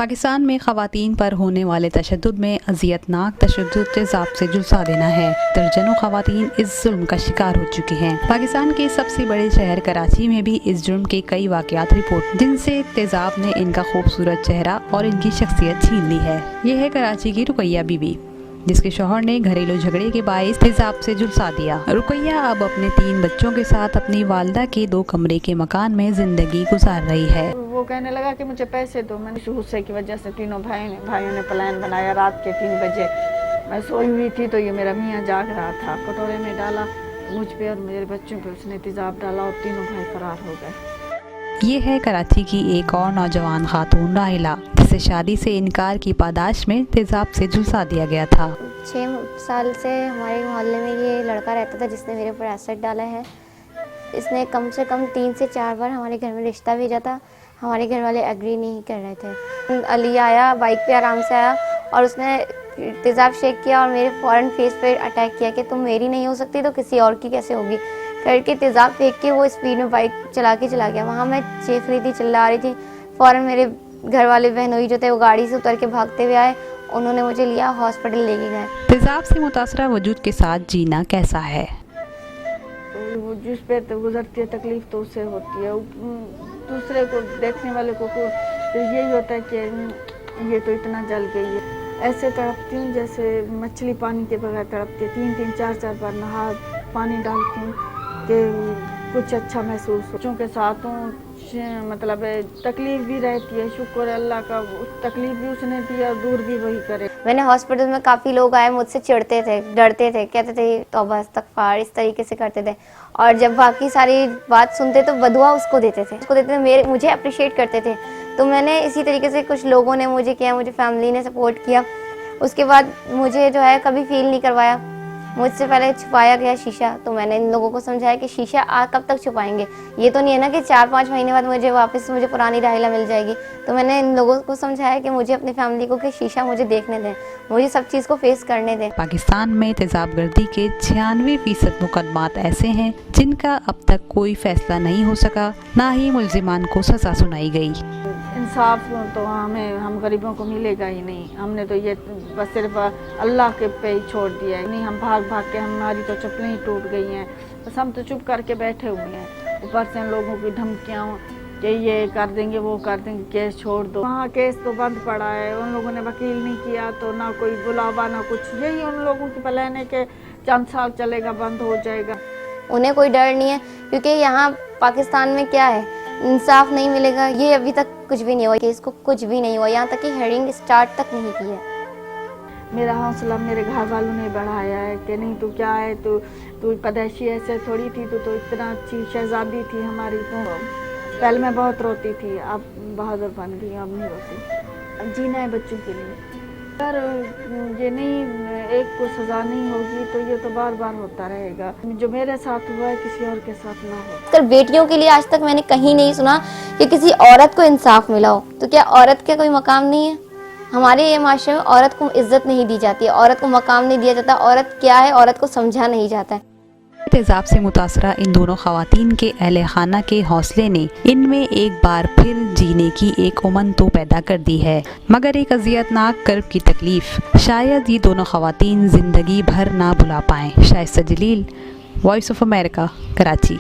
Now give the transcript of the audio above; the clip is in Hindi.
पाकिस्तान में ख़वातीन पर होने वाले तशद्दुद में अज़ियतनाक तशद्दुद तेज़ाब से झुलसा देना है। दर्जनों ख़वातीन इस जुल्म का शिकार हो चुकी हैं। पाकिस्तान के सबसे बड़े शहर कराची में भी इस जुर्म के कई वाक़यात रिपोर्ट जिनसे तेज़ाब ने इनका खूबसूरत चेहरा और इनकी शख्सियत छीन ली है। ये है कराची की रुकैया बीवी, जिसके शौहर ने घरेलू झगड़े के बाइस तेज़ाब से झुलसा दिया। रुकैया अब अपने 3 बच्चों के साथ अपनी वालदा के 2 कमरे के मकान में जिंदगी गुजार रही है। वो कहने लगा कि मुझे पैसे दो। मैंने गुस्से की वजह से तीनों भाइयों ने प्लान बनाया। रात के 3 बजे मैं सोई हुई थी तो ये मेरा मियाँ जाग रहा था, कटोरे में डाला मुझ पे और मेरे बच्चों पे उसने तेज़ाब डाला और तीनों भाई फरार हो गए। ये है कराची की एक और नौजवान खातून राहिला, जिसे शादी से इनकार की पादाश में तेज़ाब से झुलसा दिया गया था। 6 साल से हमारे मोहल्ले में ये लड़का रहता था जिसने मेरे ऊपर एसिड डाला है। इसने कम से कम 3 से 4 बार हमारे घर में रिश्ता भेजा था। हमारे घर वाले एग्री नहीं कर रहे थे। अली आया, बाइक पे आराम से आया और उसने तेज़ाब शेक किया और मेरे फ़ौरन फेस पे अटैक किया कि तुम मेरी नहीं हो सकती तो किसी और की कैसे होगी करके तेज़ाब फेंक के वो स्पीड में बाइक चला गया। वहाँ मैं चीख रही थी, चिल्ला रही थी। फ़ौरन मेरे घर वाले बहनोई जो थे वो गाड़ी से उतर के भागते हुए आए। उन्होंने मुझे लिया, हॉस्पिटल लेके गए। तेज़ाब से मुतासरा वजूद के साथ जीना कैसा है? वो जिस पे तो गुजरती है तकलीफ तो उससे होती है। दूसरे को देखने वाले को तो यही होता है कि ये तो इतना जल गई है। ऐसे तड़पती हूँ जैसे मछली पानी के बगैर तड़पती है। 3-3 4-4 बार नहा पानी डालती हूँ कि कुछ अच्छा महसूस हो। बच्चों के साथ हूँ, मतलब तकलीफ भी रहती है। शुक्र अल्लाह का, तकलीफ भी उसने दी और दूर भी वही करे। मैंने हॉस्पिटल में काफ़ी लोग आए, मुझसे चिढ़ते थे, डरते थे, कहते थे तौबा इस्तग़फ़ार, इस तरीके से करते थे। और जब बाकी सारी बात सुनते तो बदुआ उसको देते थे, मुझे अप्रिशिएट करते थे। तो मैंने इसी तरीके से कुछ लोगों ने मुझे किया, मुझे फैमिली ने सपोर्ट किया। उसके बाद मुझे जो है कभी फील नहीं करवाया। मुझसे पहले छुपाया गया शीशा, तो मैंने इन लोगों को समझाया कि शीशा कब तक छुपाएंगे। ये तो नहीं है ना कि 4-5 महीने बाद मुझे पुरानी राहिला मिल जाएगी। तो मैंने इन लोगों को समझाया कि मुझे अपनी फैमिली को कि शीशा मुझे देखने दें, मुझे सब चीज़ को फेस करने दें। पाकिस्तान में तेज़ाबगर्दी के 96% मुकदमात ऐसे हैं जिनका अब तक कोई फैसला नहीं हो सका, ना ही मुल्जिमान को सज़ा सुनाई गई। इंसाफ तो हम गरीबों को मिलेगा ही नहीं। हमने तो ये बस सिर्फ अल्लाह के पे ही छोड़ दिया है। नहीं, हम भाग के हमारी तो चप्पलें ही टूट गई हैं। बस हम तो चुप करके बैठे हुए हैं। ऊपर से लोगों की धमकियाँ कि ये कर देंगे, वो कर देंगे, केस छोड़ दो। वहाँ केस तो बंद पड़ा है, उन लोगों ने वकील नहीं किया तो ना कोई बुलावा ना कुछ। यही उन लोगों की प्लान है कि चंद साल चलेगा, बंद हो जाएगा। उन्हें कोई डर नहीं है क्योंकि यहाँ पाकिस्तान में क्या है, इंसाफ नहीं मिलेगा। ये अभी तक कुछ भी नहीं हुआ, केस को कुछ भी नहीं हुआ, यहाँ तक कि हेयरिंग स्टार्ट तक नहीं की है। मेरा हौसला मेरे घर वालों ने बढ़ाया है कि नहीं तू क्या है, तू पैदाइशी ऐसे थोड़ी थी, तू तो इतना अच्छी शहजादी थी हमारी। तो पहले मैं बहुत रोती थी, अब बहादुर बन गई, अब नहीं रोती। अब जीना है बच्चों के लिए। अगर ये नहीं, एक को सज़ा नहीं होगी तो ये तो बार बार होता रहेगा। जो मेरे साथ हुआ है किसी और के साथ ना हो। तो बेटियों के लिए आज तक मैंने कहीं नहीं सुना कि किसी औरत को इंसाफ मिला हो। तो क्या औरत का कोई मकाम नहीं है? हमारे ये माशरे में औरत को इज्जत नहीं दी जाती है, औरत को मकाम नहीं दिया जाता। औरत क्या है, औरत को समझा नहीं जाता है। तेज़ाब से मुतासरा इन दोनों ख़वातीन के अहले खाना के हौसले ने इनमें एक बार फिर जीने की एक उमंग तो पैदा कर दी है, मगर एक अज़ियतनाक कर्ब की तकलीफ शायद ये दोनों ख़वातीन ज़िंदगी भर ना भुला पाएँ। शाइस्ता जलील, वॉइस ऑफ अमेरिका, कराची।